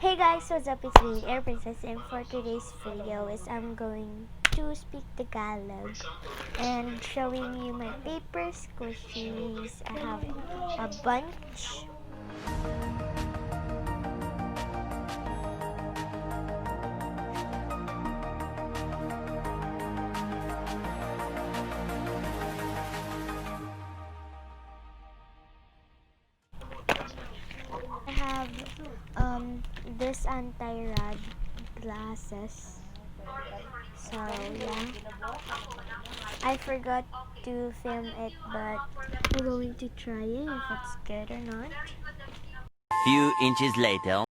Hey guys, what's up? It's me, Air Princess, and for today's video is I'm going to speak Tagalog and showing you my paper squishies. I have a bunch. I have this anti-rad glasses. So yeah, I forgot to film it, but I'm going to try it if it's good or not. Few inches later.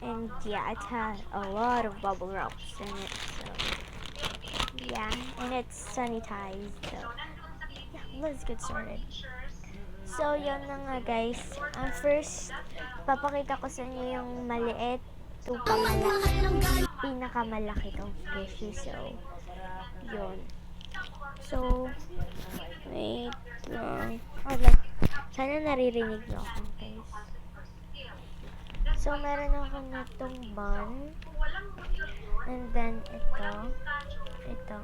And yeah, it has a lot of bubble wraps in it. So yeah, and it's sanitized. So yeah, let's get started. So yun na nga guys. First, papakita ko sa inyo yung maliit to pamalaki. Pinakamalaki tong squishy. So, yun. So, wait lang. Hala, sana naririnig nyo ako guys. So, meron ako nitong bun. And then, ito. Ito.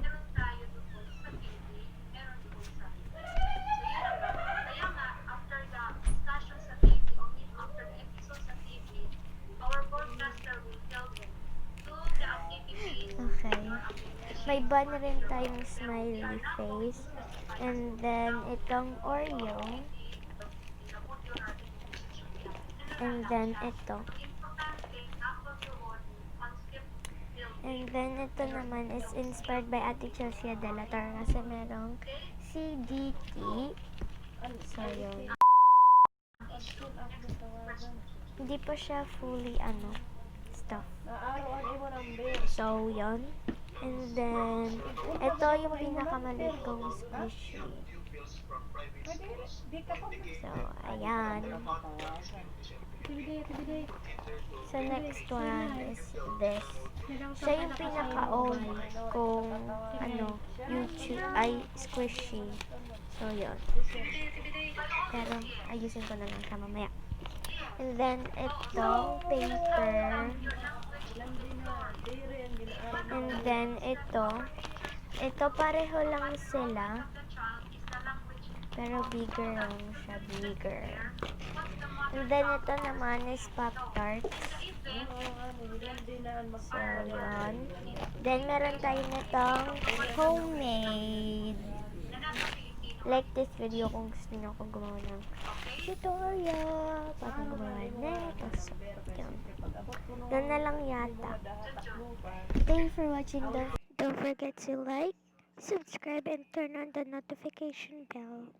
Okay. May bun rin tayong smiley face. And then, itong Oreo. And then, ito. And then, ito naman is inspired by Ate Chelsea de la Torre kasi merong CDT. So, yun. Hindi pa siya fully, stuff. So, yun. And then, ito yung pinakamaliit kong squishy. So, ayan. So, next one is this. Siya yung pinaka-old kong, YouTube, squishy. So, yun. Pero, ayusin ko na lang siya mamaya. And then, itong paper. And then, ito pareho lang sila. Pero bigger lang siya, bigger. And then, ito naman is Pop-Tarts. So, yun. Then, meron tayo nitong homemade. Like this video kung gusto niyo akong gumawa ng tutorial. Parang gumawa nito. So, yun. Yun na lang yata. Thank you for watching. Don't forget to like, subscribe, and turn on the notification bell.